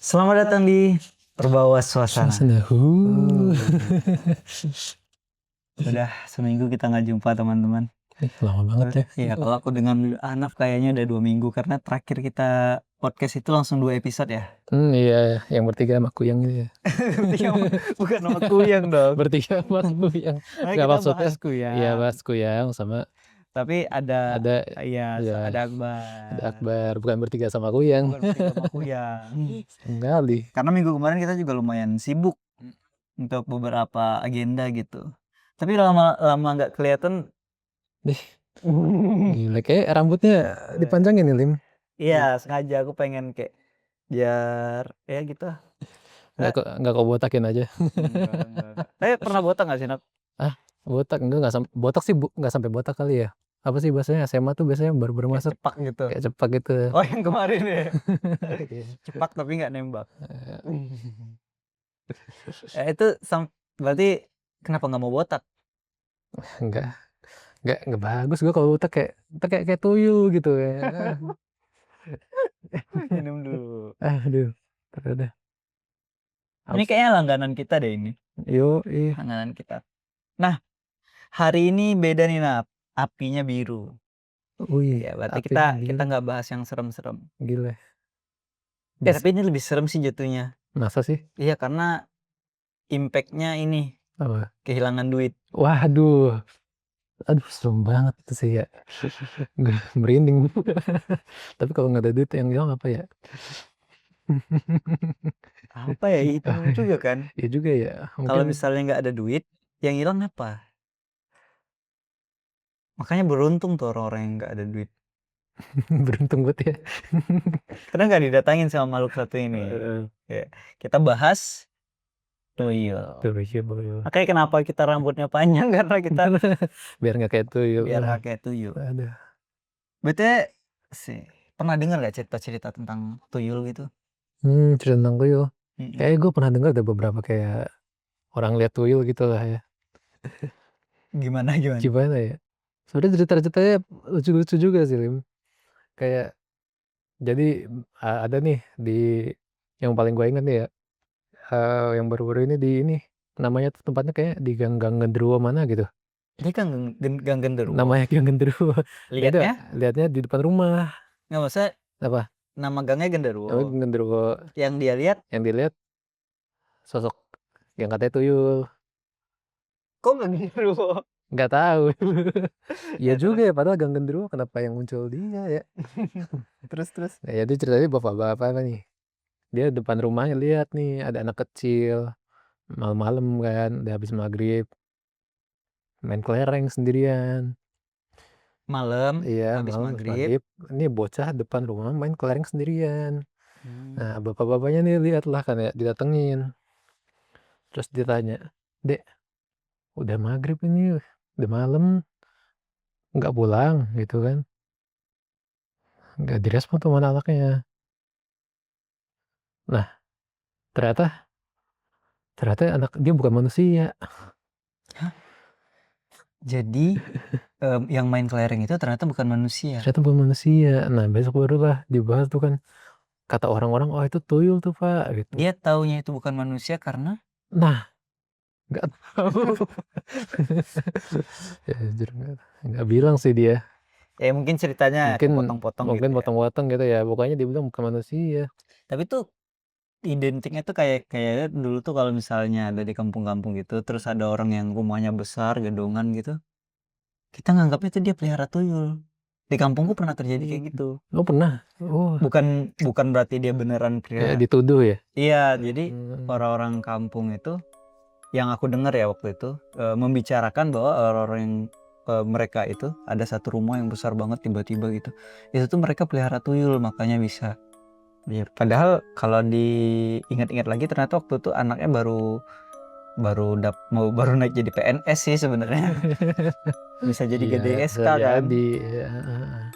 Selamat datang di Perbawa Suasana. Udah seminggu kita nggak jumpa teman-teman. Lama banget ya. Iya, kalau aku dengan anak kayaknya udah 2 minggu karena terakhir kita podcast itu langsung 2 episode ya. Iya, yang bertiga sama Kuyang gitu ya. Bukan nama Kuyang dong. Bertiga sama Kuyang. Nah, Gak kita maksudnya. bahas Kuyang. Iya, bahas Kuyang sama Tapi ada ya, ada Akbar. ada Akbar, bukan bertiga sama Kuyang. Bukan bertiga sama Kuyang. Kali. Karena minggu kemarin kita juga lumayan sibuk untuk beberapa agenda gitu. Tapi lama nggak kelihatan. Gila, kayak rambutnya dipanjangin nih, Lim. Iya, sengaja aku pengen kayak biar ya gitu. Nggak kau botakin aja. Enggak. Pernah botak nggak sih, Nak? Botak enggak sampai botak sih, nggak sampai botak kali ya. Apa sih bahasanya, SMA tuh biasanya baru masuk Cepak gitu. kayak cepak gitu. Oh, yang kemarin ya. Cepak tapi nggak nembak. Itu berarti kenapa nggak mau botak? Enggak bagus gua kalau botak, kayak tuyul gitu ya. Minum dulu. Aduh, udah. Ini kayaknya langganan kita deh ini. Iya. Langganan kita. Nah, hari ini beda nih, Nap. Apinya biru. Ya, berarti kita nggak bahas yang serem-serem. Gila. Tapi ini lebih serem sih jatuhnya. Masa sih? Iya, karena impactnya ini Apa? kehilangan duit. Waduh. Aduh, serem banget itu sih ya. Merinding. Tapi kalau nggak ada duit yang hilang apa ya? Apa ya, itu juga kan? Iya juga ya. Kalau misalnya nggak ada duit, yang hilang apa? Makanya beruntung tuh orang-orang yang nggak ada duit. Beruntung buat ya. Karena nggak didatangin sama makhluk satu ini. Ya, kita bahas tuyul. Makanya kenapa kita rambutnya panjang, karena kita biar nggak kayak tuyul. biar nggak kayak tuyul. Aduh. Betul sih. Pernah dengar nggak cerita-cerita tentang tuyul gitu? Cerita tentang tuyul. Kayaknya gue pernah dengar ada beberapa kayak orang lihat tuyul gitu lah ya. Gimana? Gimana ya? Sebenarnya cerita-ceritanya lucu-lucu juga sih, Lim. Kayak jadi ada nih di yang paling gue ingat nih ya, yang baru-baru ini di ini namanya tuh tempatnya kayak di Gang Genderuwo mana gitu. Ini kan Gang Genderuwo. Namanya Gang Genderuwo. Lihatnya di depan rumah. Nggak maksudnya Apa? nama gangnya Genderuwo. Namanya Gang Genderuwo. Yang dilihat sosok yang katanya tuyul. Kok nggak Genderuwo? Nggak tahu. Iya juga ya, padahal Gang Genderuwo kenapa yang muncul dia ya. Terus. Nah, jadi ceritanya bapak-bapak nih. Dia depan rumahnya lihat nih ada anak kecil malam-malam kan, udah habis maghrib main kelereng sendirian. Malam, Iya, habis malam maghrib. Ini bocah depan rumah main kelereng sendirian. Nah, bapak-bapaknya nih lihat lah kan ya, didatengin. Terus ditanya, "Dek, udah maghrib ini, udah malam, nggak pulang?" gitu kan. Nggak direspon tuh mana anaknya. Nah, ternyata anak dia bukan manusia. Hah? Jadi yang main kelereng itu ternyata bukan manusia. Nah, besok barulah dibahas tuh kan, kata orang-orang, oh itu tuyul tuh Pak gitu. Dia taunya itu bukan manusia karena nggak tahu. Ya, nggak bilang sih dia. Ya mungkin ceritanya potong-potong gitu. Potong-potong gitu ya. Pokoknya dia bilang bukan manusia. Tapi tuh identiknya tuh kayak dulu tuh kalau misalnya ada di kampung-kampung gitu, terus ada orang yang rumahnya besar, gedongan gitu, kita nganggapnya tuh dia pelihara tuyul. Di kampungku pernah terjadi kayak gitu. Oh, pernah? Oh. Bukan berarti dia beneran pelihara. Dituduh ya? Iya, jadi orang-orang kampung itu yang aku dengar ya waktu itu membicarakan bahwa orang-orang yang mereka itu ada satu rumah yang besar banget tiba-tiba gitu. Itu tuh mereka pelihara tuyul, makanya bisa. Ya, padahal kalau diingat-ingat lagi ternyata waktu itu anaknya baru naik jadi PNS sih sebenarnya. Bisa jadi GDSK kan.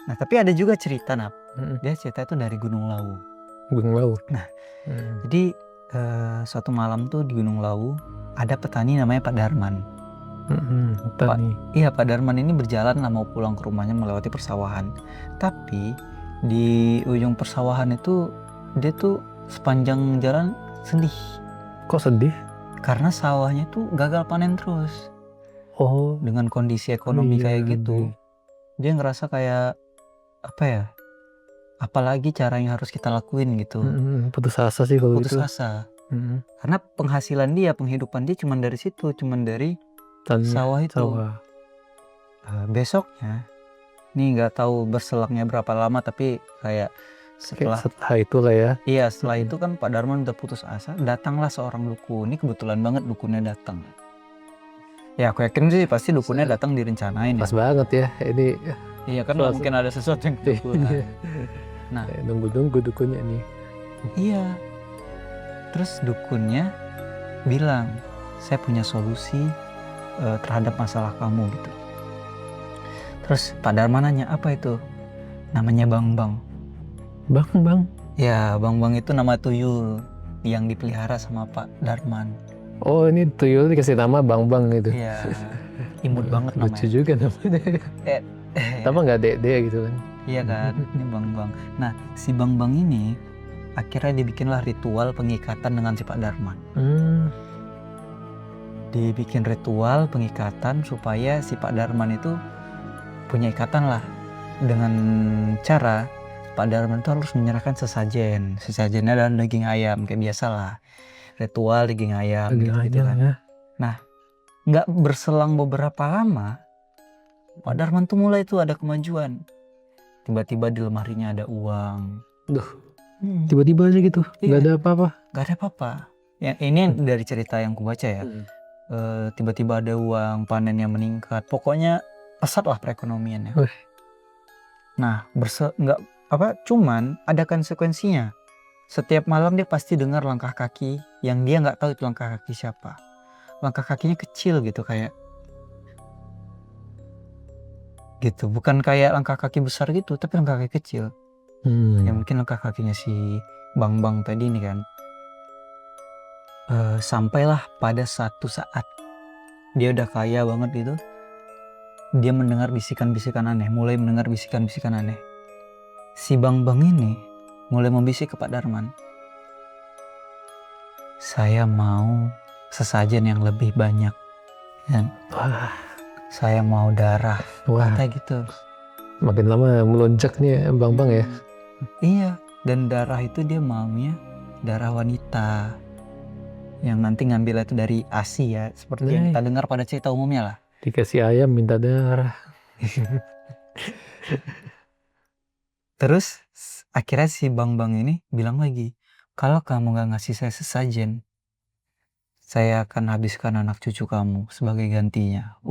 Nah, tapi ada juga cerita, Nap. Dia cerita itu dari Gunung Lawu. Nah, jadi suatu malam tuh di Gunung Lawu ada petani namanya Pak Darman. Pak Darman ini berjalan mau pulang ke rumahnya melewati persawahan. Tapi di ujung persawahan itu dia tuh sepanjang jalan sedih Kok sedih? karena sawahnya tuh gagal panen terus. Oh, Dengan kondisi ekonomi iya, kayak gitu, dia ngerasa kayak apa ya? Apalagi cara yang harus kita lakuin gitu. putus asa sih kalau Putus gitu. asa. Karena penghasilan dia, penghidupan dia cuman dari situ, cuman dari sawah itu. Sawah. Besoknya, nih nggak tahu berselangnya berapa lama, tapi kayak Kayak setelah setelah itu lah ya. iya setelah itu kan Pak Darman udah putus asa, datanglah seorang dukun. Ini kebetulan banget dukunnya datang. Ya aku yakin sih pasti dukunnya datang direncanain ya. Pas banget ya ini. Iya kan nggak mungkin ada sesuatu yang kebetulan. Nah, nunggu-nunggu dukunnya nih. iya. Terus dukunnya bilang, saya punya solusi terhadap masalah kamu gitu. Terus Pak Darman nanya, apa itu? Namanya Bang Bang. Bang? Ya, Bang Bang itu nama tuyul yang dipelihara sama Pak Darman. Oh, ini tuyul dikasih nama Bang gitu. Iya, imut banget namanya. Lucu juga namanya. Kenapa nggak Dede gitu kan? Iya kan, ini Bang Bang. Nah, si Bang Bang ini akhirnya dibikinlah ritual pengikatan dengan si Pak Darman. Dibikin ritual pengikatan supaya si Pak Darman itu punya ikatan lah. Dengan cara Pak Darman itu harus menyerahkan sesajen. Sesajennya adalah daging ayam, kayak biasa lah. Ritual daging ayam gitu kan. Ya. Nah, nggak berselang beberapa lama, Pak Darman tuh mulai tuh ada kemajuan. Tiba-tiba di lemarinya ada uang. Duh, tiba-tiba aja gitu, nggak ada apa-apa. Nggak ada apa-apa. Ya, ini dari cerita yang kubaca ya. Tiba-tiba ada uang, panennya meningkat. Pokoknya pesat lah perekonomiannya. Nah, cuman ada konsekuensinya. Setiap malam dia pasti dengar langkah kaki yang dia nggak tahu itu langkah kaki siapa. Langkah kakinya kecil gitu kayak gitu, bukan kayak langkah kaki besar gitu, tapi langkah kaki kecil. Ya mungkin langkah kakinya si Bang Bang tadi ini kan. Sampailah pada satu saat dia udah kaya banget gitu, dia mendengar bisikan-bisikan aneh, mulai mendengar bisikan-bisikan aneh. Si Bang Bang ini mulai membisik ke Pak Darman, saya mau sesajen yang lebih banyak dan saya mau darah. Kata gitu. Makin lama melonjak nih Bang Bang ya. Iya, dan darah itu dia maunya darah wanita yang nanti ngambil itu dari ASI ya, seperti yang kita dengar pada cerita umumnya lah. Dikasih ayam minta darah. Terus akhirnya si Bang Bang ini bilang lagi, kalau kamu gak ngasih saya sesajen, saya akan habiskan anak cucu kamu sebagai gantinya.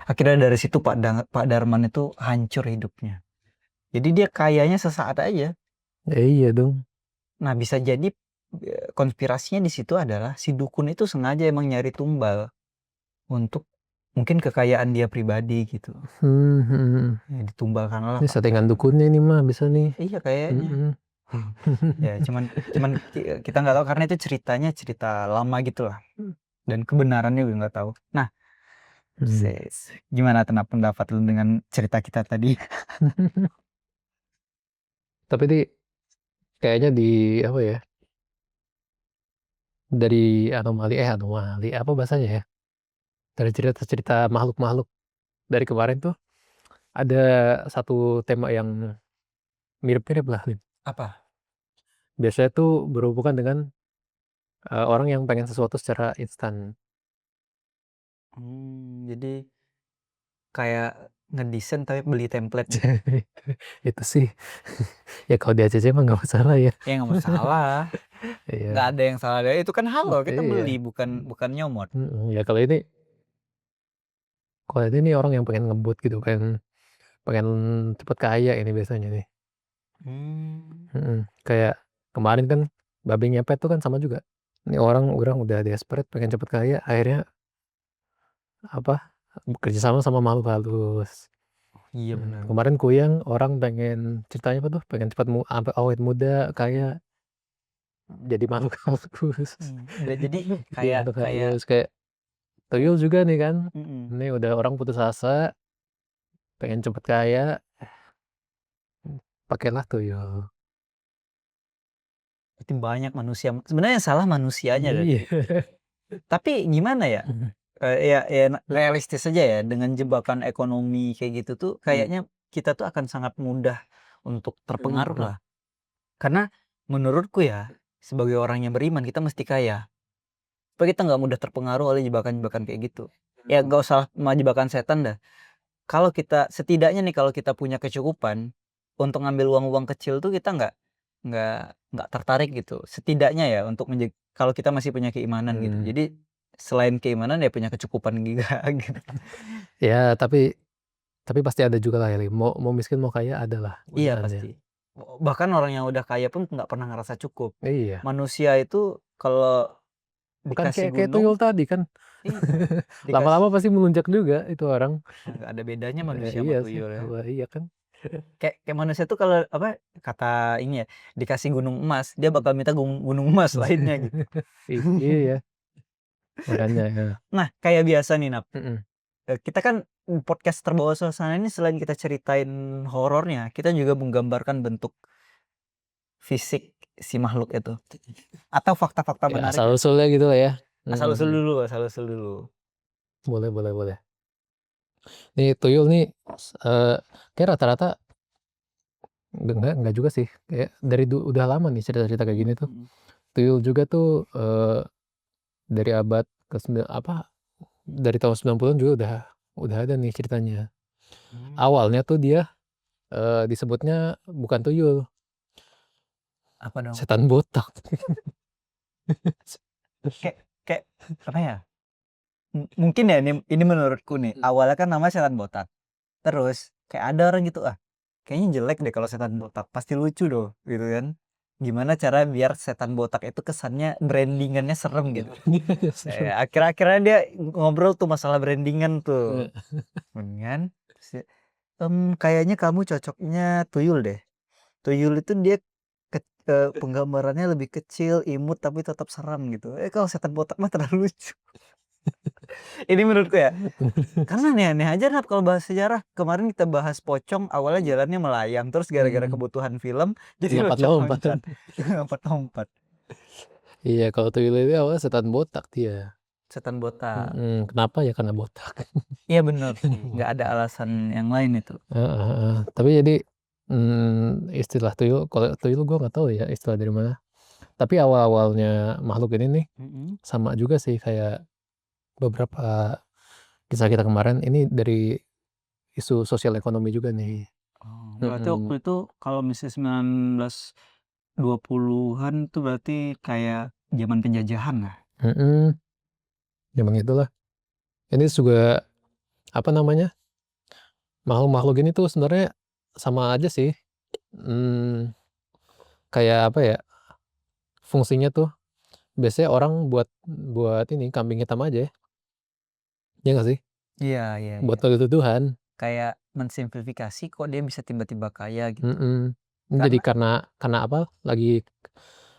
Akhirnya dari situ Pak Darman itu hancur hidupnya. Jadi dia kayanya sesaat aja. Iya dong. Nah, bisa jadi konspirasinya di situ adalah si dukun itu sengaja emang nyari tumbal untuk mungkin kekayaan dia pribadi gitu. Ya, ditumbalkan lah. Ini settingan dukunnya ini mah bisa nih. Iya kayaknya. Ya cuman kita nggak tahu karena itu ceritanya cerita lama gitu lah. Dan kebenarannya juga nggak tahu. Nah, gimana pendapat lu dengan cerita kita tadi? Tapi ini kayaknya di apa ya? Dari anomali apa bahasanya ya? Dari cerita makhluk-makhluk dari kemarin tuh ada satu tema yang mirip-mirip lah. Apa? Biasanya tuh berhubungan dengan orang yang pengen sesuatu secara instan. Jadi kayak ngedesain tapi beli template. Itu sih ya kalau di ACC mah nggak masalah ya. Ya nggak masalah. Nggak ada yang salah dari itu kan halo kita beli bukan nyomot. Ya kalau ini orang yang pengen ngebut gitu, pengen cepet kaya ini biasanya nih. Kayak kemarin kan babi ngepet tuh kan sama juga. Ini orang udah desperate pengen cepet kaya, akhirnya apa kerjasama sama makhluk halus. Iya benar. Kemarin Kuyang orang pengen ceritanya apa tuh, pengen cepat sampai awet muda kaya, jadi makhluk halus. Jadi kayak tuyul juga nih kan. Ini udah orang putus asa, pengen cepet kaya, pakailah tuyul. Makin banyak manusia. Sebenarnya yang salah manusianya deh. Iya. Tapi gimana ya? Ya realistis aja ya, dengan jebakan ekonomi kayak gitu tuh kayaknya kita tuh akan sangat mudah untuk terpengaruh lah. Karena menurutku ya, sebagai orang yang beriman kita mesti kaya. Supaya kita nggak mudah terpengaruh oleh jebakan-jebakan kayak gitu. Ya nggak usah jebakan setan dah. Kalau kita setidaknya nih kalau kita punya kecukupan untuk ngambil uang-uang kecil tuh kita nggak tertarik gitu. Setidaknya ya untuk kalau kita masih punya keimanan gitu. Jadi selain keimanan ya punya kecukupan juga gitu. Ya, tapi pasti ada juga lah ya, mau miskin mau kaya ada lah Iya godaannya. pasti. Bahkan orang yang udah kaya pun nggak pernah ngerasa cukup. Iya. Manusia itu kalau Bukan dikasih kayak tuyul gunung, tadi kan. iya, Lama-lama pasti melunjak juga itu orang. nggak ada bedanya manusia sama Iya sih. tuyul ya. Iya kan. Kayak manusia tuh kalau apa kata ini ya, dikasih gunung emas, dia bakal minta gunung emas lainnya gitu. Iya. Makanya ya. Nah, kayak biasa nih Nap. Mm-mm. Kita kan podcast Terbawa Suasana ini selain kita ceritain horornya, kita juga menggambarkan bentuk fisik si makhluk itu. Atau fakta-fakta Ya, menarik. asal-usulnya gitu lah ya. Asal usul dulu. Boleh. Nih tuyul nih kayak rata-rata enggak juga sih. Kayak dari udah lama nih cerita-cerita kayak gini tuh. Tuyul juga tuh dari abad dari tahun 90-an juga udah ada nih ceritanya. Awalnya tuh dia disebutnya bukan tuyul, Apa dong? setan botak. Kayak apa ya? Mungkin ya ini menurutku nih. Awalnya kan nama setan botak. Terus kayak ada orang gitu, kayaknya jelek deh kalau setan botak. Pasti lucu doh, gitu kan. Gimana cara biar setan botak itu kesannya brandingannya serem gitu. Akhir-akhirnya dia ngobrol tuh masalah brandingan tuh. Kan? Kayaknya kamu cocoknya tuyul deh. Tuyul itu dia penggambarannya lebih kecil, imut tapi tetap seram gitu. Kalau setan botak mah terlalu lucu. Ini menurutku ya. Karena aneh-aneh aja Nap kalau bahas sejarah. Kemarin kita bahas pocong, awalnya jalannya melayang, terus gara-gara kebutuhan film jadi Lompat-lompat. lompat-lompat. Iya, kalau tuyul itu awalnya setan botak dia. Setan botak. Kenapa ya? Karena botak. Iya bener sih, nggak ada alasan yang lain itu. Tapi jadi istilah tuyul, kalau tuyul gue nggak tahu ya istilah dari mana. Tapi awal-awalnya makhluk ini nih sama juga sih kayak beberapa kisah kita kemarin. Ini dari isu sosial ekonomi juga nih. Berarti waktu itu kalau misalnya 1920-an tuh berarti kayak zaman penjajahan lah. Memang itulah. Ini juga apa namanya? Makhluk-makhluk ini tuh sebenarnya sama aja sih. Kayak apa ya? Fungsinya tuh biasanya orang buat ini kambing hitam aja. Ya nggak sih? Iya. Buat tuduhan. Kayak mensimplifikasi kok dia bisa tiba-tiba kaya gitu. Jadi karena apa? Lagi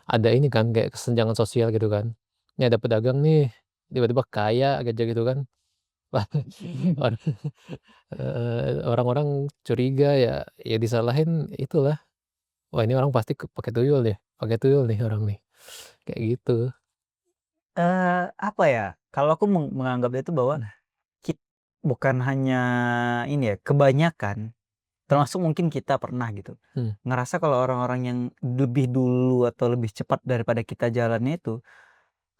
ada ini kan kayak kesenjangan sosial gitu kan. Ini ada pedagang nih tiba-tiba kaya aja gitu kan. Orang-orang curiga ya disalahin itulah. Wah, ini orang pasti pakai tuyul nih orang nih. Kayak gitu. Apa ya? Kalau aku menganggapnya itu bahwa bukan hanya ini ya, kebanyakan termasuk mungkin kita pernah gitu. Ngerasa kalau orang-orang yang lebih dulu atau lebih cepat daripada kita jalannya itu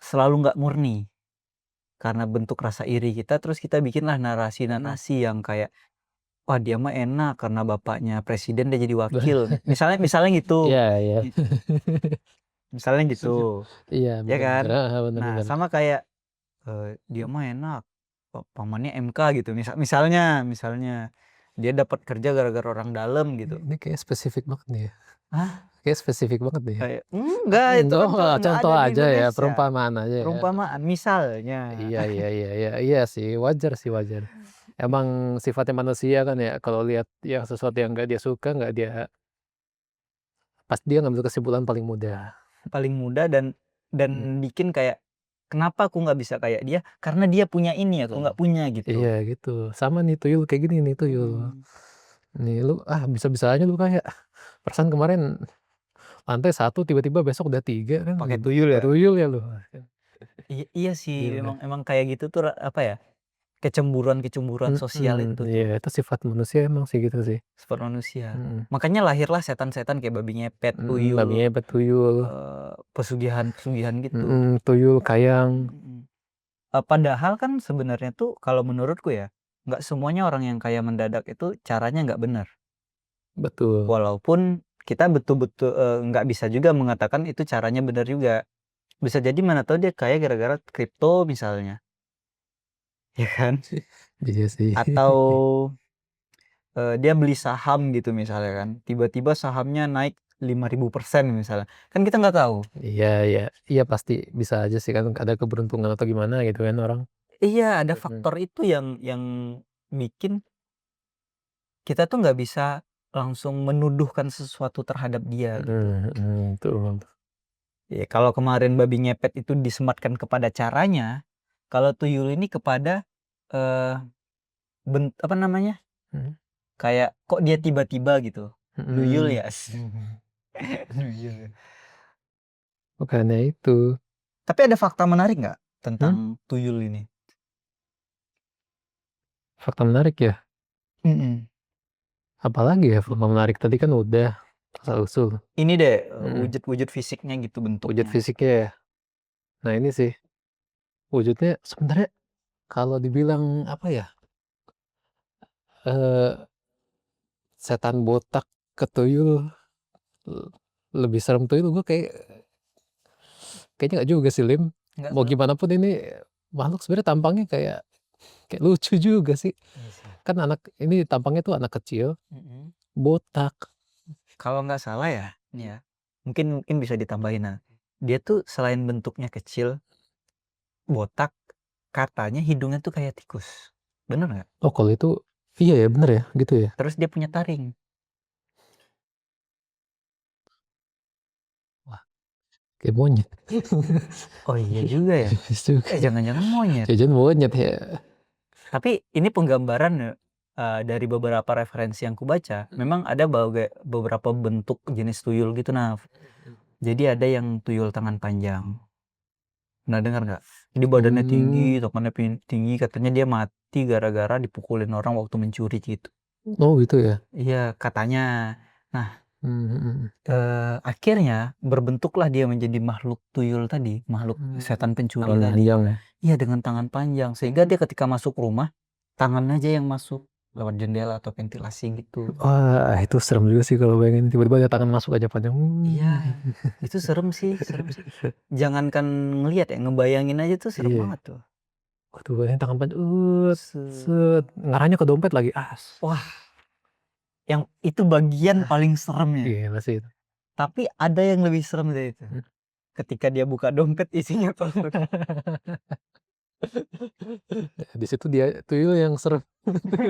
selalu nggak murni. Karena bentuk rasa iri kita terus kita bikinlah narasi-narasi yang kayak wah dia mah enak karena bapaknya presiden dia jadi wakil. Misalnya gitu. Iya. Misalnya gitu. Iya, Ya kan? benar. Nah, sama kayak dia mah enak pamannya MK gitu. Misalnya dia dapat kerja gara-gara orang dalam gitu. Ini kayak spesifik banget nih ya. Hah? Kayak spesifik banget nih ya. Kayak enggak itu kan nggak Contoh ada di aja ya, Indonesia. perumpamaan aja ya. Perumpamaan misalnya. Iya sih, wajar. Emang sifatnya manusia kan ya, kalau lihat yang sesuatu yang nggak dia suka, pasti dia ngambil kesimpulan paling mudah. Paling mudah dan bikin kayak kenapa aku nggak bisa kayak dia? Karena dia punya ini aku nggak punya gitu. Iya gitu. Sama nih tuyul kayak gini nih tuyul. Nih lu bisa-bisa aja lu kayak perasaan kemarin lantai 1 tiba-tiba besok udah 3 kan Pakai gitu. tuyul ya? Tuyul ya lu. Iya sih, Gila. emang kayak gitu tuh apa ya? Kecemburuan sosial itu tuh. Iya, itu sifat manusia emang sih gitu sih. Sifat manusia. Mhm. Makanya lahirlah setan-setan kayak babi ngepet, tuyul, Babi ngepet, tuyul. pesugihan-pesugihan gitu. Tuyul, kayang. Padahal kan sebenarnya tuh kalau menurutku ya, nggak semuanya orang yang kaya mendadak itu caranya nggak benar. Betul. Walaupun kita betul-betul nggak bisa juga mengatakan itu caranya benar juga. Bisa jadi mana tahu dia kaya gara-gara kripto misalnya, ya kan? Iya sih. Atau dia beli saham gitu misalnya kan, tiba-tiba sahamnya naik 5.000% misalnya, kan kita nggak tahu. Iya, iya. Iya pasti bisa aja sih kan ada keberuntungan atau gimana gitu kan orang. Iya, ada Mhm. faktor itu yang bikin kita tuh nggak bisa langsung menuduhkan sesuatu terhadap dia gitu. Betul. Ya kalau kemarin babi ngepet itu disematkan kepada caranya, kalau tuyul ini kepada, eee, apa namanya, Mhm. kayak kok dia tiba-tiba gitu, duyul Mhm. ya? Duyul ya. Makanya itu. Tapi ada fakta menarik nggak Hmm? tentang tuyul ini? Fakta menarik ya. Mhm. Apalagi ya fakta menarik tadi kan udah asal-usul. Ini deh, Mhm. wujud fisiknya gitu, Wujud bentuknya. fisiknya ya. Nah ini sih wujudnya sebenarnya kalau dibilang apa ya, eee, setan botak ke tuyul, l lebih serem tuyul gue kayaknya nggak juga sih, Lim. Nggak Mau serem? gimana pun ini makhluk sebenarnya tampangnya kayak kayak lucu juga sih. Iya sih. Kan ini tampangnya tuh anak kecil, Mhm. botak. Kalau nggak salah ya, nih ya, mungkin mungkin bisa ditambahin, nah, dia tuh selain bentuknya kecil, botak, katanya hidungnya tuh kayak tikus. Bener nggak? Oh kalau itu iya ya bener ya gitu ya? Terus dia punya taring. Wah kayak monyet. Oh iya juga ya? Jangan-jangan monyet. Jajan monyet ya? Tapi ini penggambaran ya, dari beberapa referensi yang kubaca, memang ada beberapa bentuk jenis tuyul gitu, Naf. Jadi ada yang tuyul tangan panjang. Pernah dengar nggak? Jadi badannya tinggi, tangannya tinggi, katanya dia mati gara-gara dipukulin orang waktu mencuri gitu. Oh gitu ya? Iya, katanya. Nah, Mhm. akhirnya berbentuklah dia menjadi makhluk tuyul tadi, makhluk setan pencuri Tangan tadi. panjang ya? Iya, dengan tangan panjang, sehingga dia ketika masuk rumah, tangan aja yang masuk lewat jendela atau ventilasi gitu. Wah itu serem juga sih kalau bayangin tiba-tiba ada tangan masuk aja panjang. Iya, itu serem sih, serem sih. Jangankan ngelihat ya, ngebayangin aja tuh serem Iya. banget tuh. Waduh bayangin tangan panjang, Set. set, ngarahnya ke dompet lagi, Wah, yang itu bagian paling seremnya. gila sih itu. Tapi ada yang lebih serem dari itu. Ketika dia buka dompet isinya peluru. Di situ dia tuyul yang serem.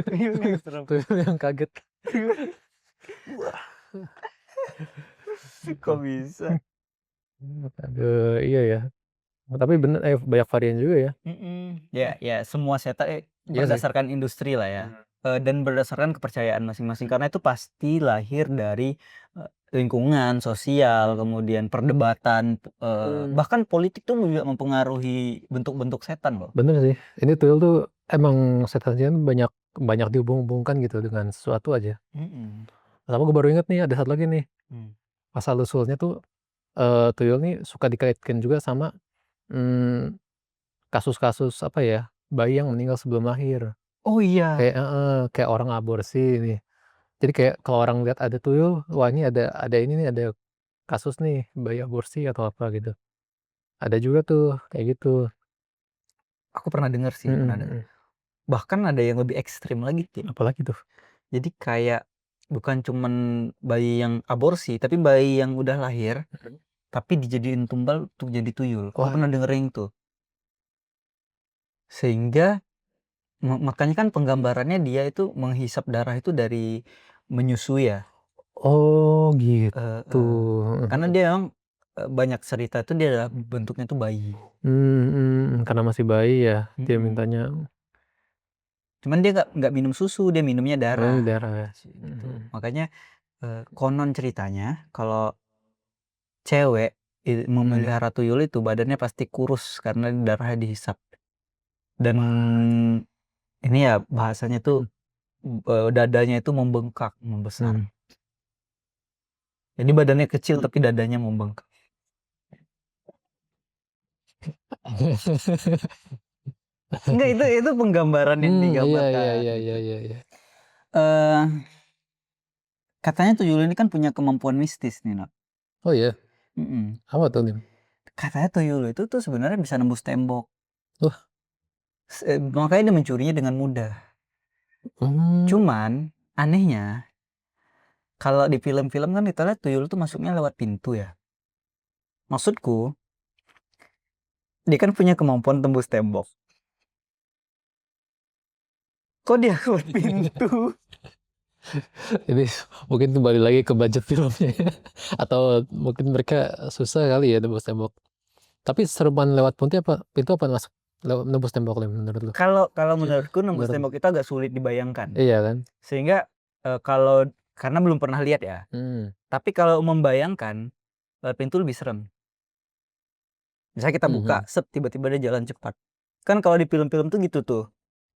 Tuyul yang serem. Tuyul yang kaget. Kok bisa? Aduh, iya ya. Tapi bener banyak varian juga ya. Ya semua setan Iya sih. berdasarkan industri lah ya. Dan berdasarkan kepercayaan masing-masing karena itu pasti lahir dari lingkungan sosial, kemudian perdebatan, bahkan politik tuh juga mempengaruhi bentuk-bentuk setan loh. Bener sih. Ini tuyul tuh emang setan banyak banyak dihubung-hubungkan gitu dengan sesuatu aja. Mhm. Sama gue baru inget nih ada satu lagi nih. Mmm. Asal-usulnya tuh tuyul nih suka dikaitkan juga sama mmm, kasus-kasus apa ya, bayi yang meninggal sebelum lahir. Oh iya. Kayak orang aborsi nih. Jadi kayak kalau orang lihat ada tuyul, wah ini ada ini nih, ada kasus nih bayi aborsi atau apa gitu. Ada juga tuh kayak gitu. Aku pernah dengar sih, Mhm pernah dengar. mhm. Bahkan ada yang lebih ekstrim lagi, Tin. Apalagi tuh? Jadi kayak bukan cuman bayi yang aborsi, tapi bayi yang udah lahir, Mhm. tapi dijadiin tumbal untuk jadi tuyul. Aku Wah, pernah denger yang itu. Sehingga makanya kan penggambarannya dia itu menghisap darah itu dari menyusui ya. oh gitu. Heeh. Karena dia memang banyak cerita itu dia bentuknya tuh bayi. Karena masih bayi ya, dia Mhm. mintanya Cuman dia nggak minum susu, dia minumnya oh ini darah. darah ya? Gitu. Mhm. Makanya konon ceritanya kalau cewek memelihara tuyul itu badannya pasti kurus karena darahnya dihisap. Dan ini ya bahasanya tuh dadanya itu membengkak, membesar. Jadi badannya kecil tapi dadanya membengkak. Enggak, itu penggambaran yang digambarkan. Iya. Eh, katanya tuyul ini kan punya kemampuan mistis nih, Nak. Oh iya, Mm-mm. apa tuh Lim? Katanya tuyul itu tuh sebenarnya bisa nembus tembok. Wah. Makanya dia mencurinya dengan mudah. Cuman anehnya kalau di film-film kan kita lihat tuyul tuh masuknya lewat pintu ya. Maksudku, dia kan punya kemampuan tembus tembok. Kok dia lewat pintu? Ini mungkin kembali lagi ke budget filmnya ya. Atau mungkin mereka susah kali ya nembus tembok. Tapi seruan lewat pintu apa masuk nembus tembok Lim, menurut lu? Kalau menurutku nembus tembok itu agak sulit dibayangkan. Iya kan? Sehingga karena belum pernah lihat ya. Tapi kalau membayangkan lewat pintu lebih serem. Misalnya kita buka, tiba-tiba dia jalan cepat. Kan kalau di film-film tuh gitu tuh.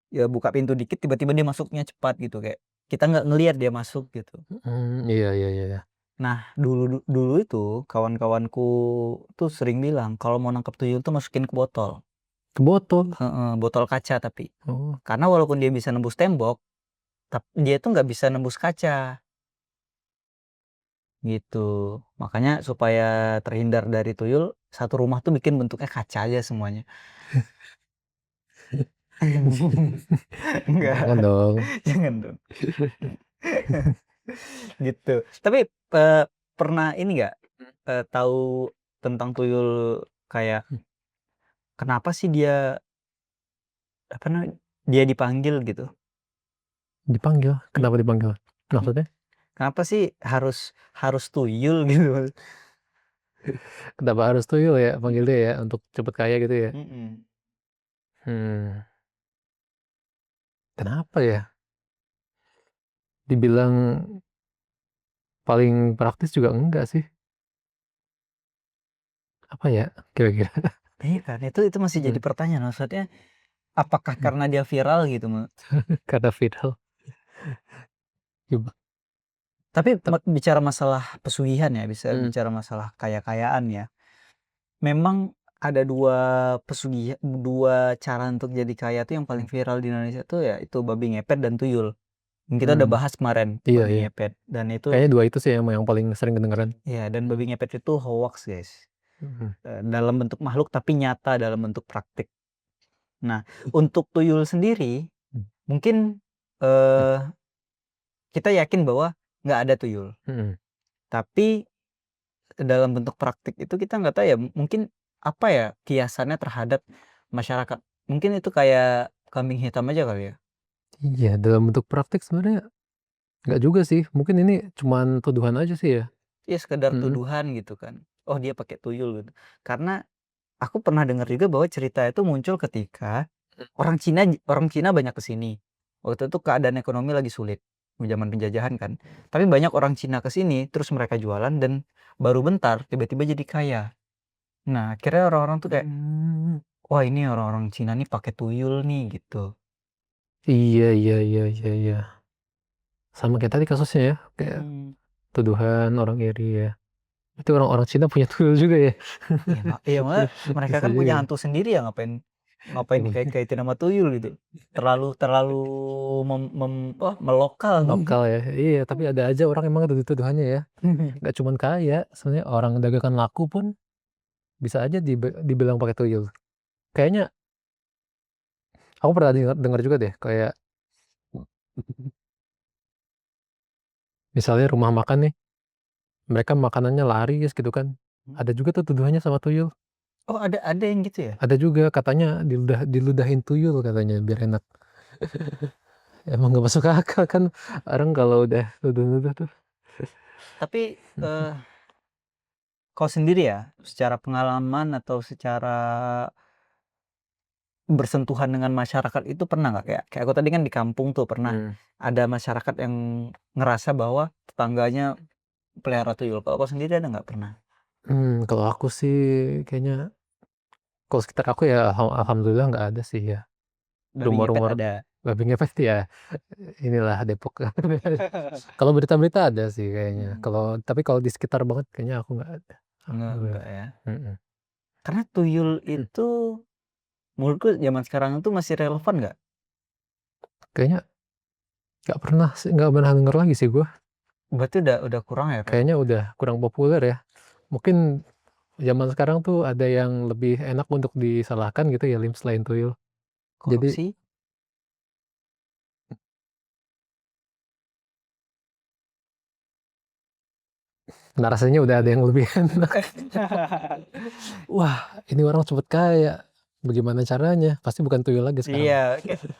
Ya buka pintu dikit tiba-tiba dia masuknya cepat gitu, kayak kita nggak ngelihat dia masuk gitu. Iya. Nah, dulu itu kawan-kawanku tuh sering bilang kalau mau nangkep tuyul tuh masukin ke botol. Ke botol? Botol kaca tapi. Oh. Karena walaupun dia bisa nembus tembok, tapi dia tuh nggak bisa nembus kaca. Gitu. Makanya supaya terhindar dari tuyul, satu rumah tuh bikin bentuknya kaca aja semuanya. Enggak. Jangan dong. Jangan dong. Gitu. Tapi pernah ini nggak tahu tentang tuyul, kayak kenapa sih dia dipanggil gitu? Dipanggil? Kenapa dipanggil? Maksudnya? Kenapa sih harus tuyul gitu? Kenapa harus tuyul ya panggil dia ya untuk cepet kaya gitu ya? Kenapa ya? Dibilang paling praktis juga enggak sih. Apa ya kira-kira? Iya kan, itu masih jadi pertanyaan. Maksudnya apakah karena dia viral gitu? Karena viral. Tapi bicara masalah pesugihan ya, bisa bicara masalah kaya-kayaan ya. Memang ada dua cara untuk jadi kaya tuh yang paling viral di Indonesia tuh ya itu babi ngepet dan tuyul. Kita udah bahas kemarin babi ngepet, dan itu kayaknya dua itu sih yang paling sering kedengeran. ya, dan babi ngepet itu hoax guys. Dalam bentuk makhluk tapi nyata dalam bentuk praktik. Nah, untuk tuyul sendiri mungkin kita yakin bahwa nggak ada tuyul. Tapi dalam bentuk praktik itu kita nggak tahu ya, mungkin apa ya kiasannya terhadap masyarakat. Mungkin itu kayak kambing hitam aja kali ya. Iya, dalam bentuk praktik sebenarnya nggak juga sih. Mungkin ini cuman tuduhan aja sih ya. Iya, sekedar tuduhan gitu kan. Oh, dia pakai tuyul gitu. Karena aku pernah dengar juga bahwa cerita itu muncul ketika orang Cina banyak kesini. Waktu itu keadaan ekonomi lagi sulit, zaman penjajahan kan. Tapi banyak orang Cina kesini, terus mereka jualan dan baru bentar tiba-tiba jadi kaya. Nah, akhirnya orang-orang tuh kayak, wah ini orang-orang Cina nih pakai tuyul nih gitu. Iya. Sama kayak tadi kasusnya ya, kayak tuduhan orang iri ya. Itu orang-orang Cina punya tuyul juga ya. Iya, malah mereka kan punya hantu sendiri ya, ngapain dikait-kaitin sama tuyul gitu. Terlalu melokal. Lokal ya. Iya, tapi ada aja orang emang ada tuduhannya ya. Nggak cuman kaya, sebenarnya orang dagangan laku pun bisa aja dibilang pakai tuyul. Kayaknya aku pernah dengar juga deh, kayak misalnya rumah makan nih, mereka makanannya laris gitu kan. Ada juga tuh tuduhannya sama tuyul. Oh, ada yang gitu ya? Ada juga katanya diludahin tuyul katanya biar enak. Emang nggak masuk akal kan orang kalau udah nuduh-nuduh tuh. Tapi kau sendiri ya, secara pengalaman atau secara bersentuhan dengan masyarakat itu pernah nggak, kayak aku tadi kan di kampung tuh pernah ada masyarakat yang ngerasa bahwa tetangganya pelihara tuyul. Kalau kau sendiri ada nggak pernah? Kalau aku sih kayaknya kalau sekitar aku ya alhamdulillah nggak ada sih ya. Babi ngepet Rumor-rumor ada. babi ngepet ya inilah Depok. Kalau berita-berita ada sih kayaknya. Tapi kalau di sekitar banget kayaknya aku nggak ada. Enggak Alhamdulillah. ya. Mm-mm. Karena tuyul itu menurutku zaman sekarang itu masih relevan nggak? Kayaknya nggak pernah denger lagi sih gue. Berarti udah kurang ya, Pak? Kayaknya udah kurang populer ya. Mungkin zaman sekarang tuh ada yang lebih enak untuk disalahkan gitu ya Lim selain tuyul. Jadi Korupsi? rasanya udah ada yang lebih enak. Wah, ini orang cepet kaya. Bagaimana caranya? Pasti bukan tuyul lagi sekarang. Iya,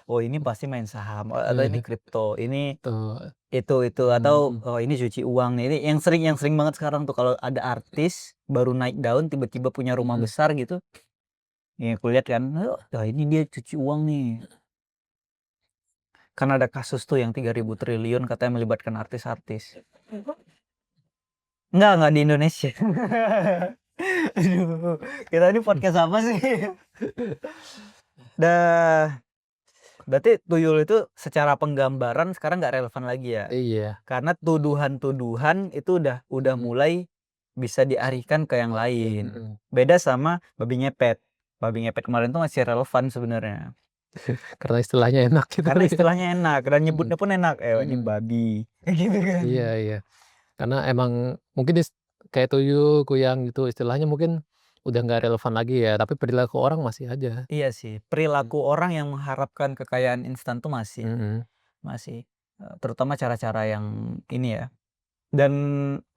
oh ini pasti main saham, atau ini kripto, ini Tuh. itu atau oh ini cuci uang nih. Ini yang sering banget sekarang tuh kalau ada artis baru naik daun tiba-tiba punya rumah besar gitu. Ya aku lihat kan, oh, ini dia cuci uang nih. Kan ada kasus tuh yang 3.000 triliun katanya melibatkan artis-artis. Enggak di Indonesia. Aduh, kita ini podcast apa sih? Dah, berarti tuyul itu secara penggambaran sekarang nggak relevan lagi ya? Iya. Karena tuduhan-tuduhan itu udah mulai bisa dialihkan ke yang lain. Beda sama babi ngepet. Babi ngepet kemarin tuh masih relevan sebenarnya. Karena istilahnya enak gitu. Karena istilahnya enak, dan nyebutnya pun enak. Ini babi. Gitu kan. Iya. Karena emang mungkin kayak tuyul, kuyang gitu istilahnya mungkin udah nggak relevan lagi ya. Tapi perilaku orang masih aja. Iya sih, perilaku orang yang mengharapkan kekayaan instan tuh masih. Terutama cara-cara yang ini ya. Dan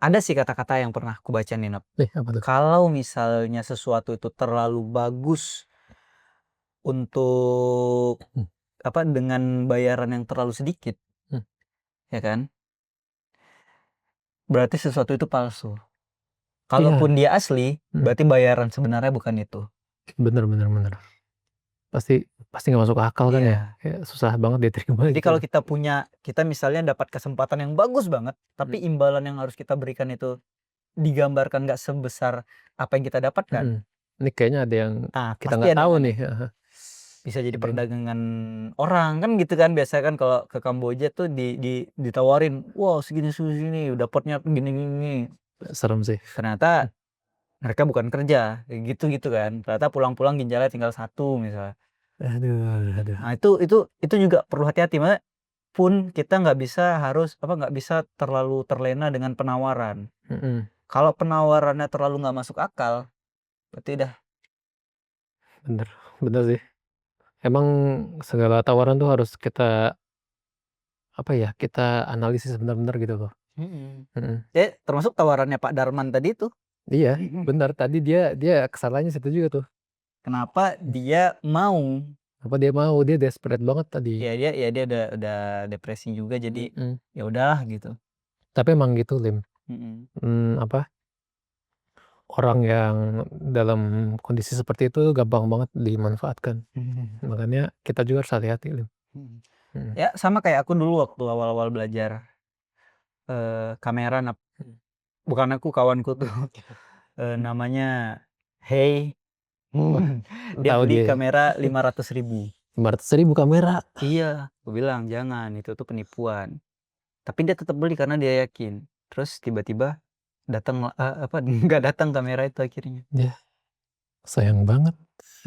ada sih kata-kata yang pernah aku baca nih, Nop. Apa tuh? Kalau misalnya sesuatu itu terlalu bagus untuk dengan bayaran yang terlalu sedikit, ya kan? Berarti sesuatu itu palsu. Kalaupun dia asli, berarti bayaran sebenarnya bukan itu. Bener. Pasti nggak masuk akal kan ya. Kayak susah banget diterima. Jadi gitu. kalau kita misalnya dapat kesempatan yang bagus banget, tapi imbalan yang harus kita berikan itu digambarkan nggak sebesar apa yang kita dapatkan. Ini kayaknya ada yang kita Pasti nggak ada tahu yang nih. bisa jadi perdagangan orang kan gitu kan, biasanya kan kalau ke Kamboja tuh ditawarin, wow segini dapatnya gini. Serem sih. Ternyata mereka bukan kerja gitu kan, ternyata pulang-pulang ginjalnya tinggal 1 misalnya. Aduh. Nah itu juga perlu hati-hati, makanya pun kita nggak bisa terlalu terlena dengan penawaran. Kalau penawarannya terlalu nggak masuk akal, berarti dah. Bener sih. Emang segala tawaran tuh harus kita kita analisis benar-benar gitu loh. Termasuk tawarannya Pak Darman tadi tuh. Iya, benar. Tadi dia kesalahannya situ juga tuh. Kenapa dia mau? Apa dia mau? Dia desperate banget tadi. Ya dia udah depresi juga, jadi ya udahlah gitu. Tapi emang gitu Lim. Orang yang dalam kondisi seperti itu gampang banget dimanfaatkan. Makanya kita juga harus hati-hati Lim. Ya sama kayak aku dulu waktu awal-awal belajar kamera, bukan aku, kawanku tuh namanya Hey, dia Tahu beli dia. kamera 500.000. 500.000 kamera. Iya, aku bilang jangan, itu tuh penipuan. Tapi dia tetap beli karena dia yakin. Terus tiba-tiba datang nggak datang kamera itu akhirnya. Ya, sayang banget.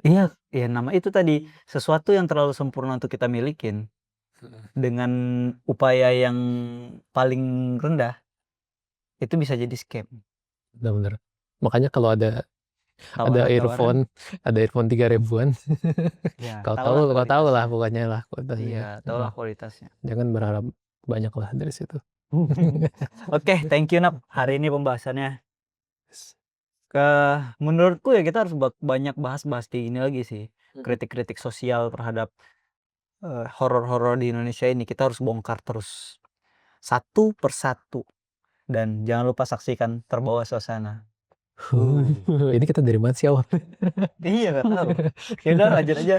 Iya, ya nama itu tadi, sesuatu yang terlalu sempurna untuk kita milikin dengan upaya yang paling rendah, itu bisa jadi scam. Bener. Makanya kalau ada Tawaran-tawaran. ada earphone 3.000-an. Ya, Kau tahulah tahu lah kualitasnya. pokoknya lah kualitasnya. Iya, tahulah kualitasnya. Jangan berharap banyak lah dari situ. Oke, thank you Nap. Hari ini pembahasannya. Menurutku ya kita harus banyak bahas di ini lagi sih. Kritik-kritik sosial terhadap horor-horor di Indonesia ini. Kita harus bongkar terus satu persatu. Dan jangan lupa saksikan Terbawa Suasana. Ini kita dari mana sih awal? Iya, nggak tahu. Ya udah lanjut aja.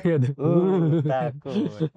Takut.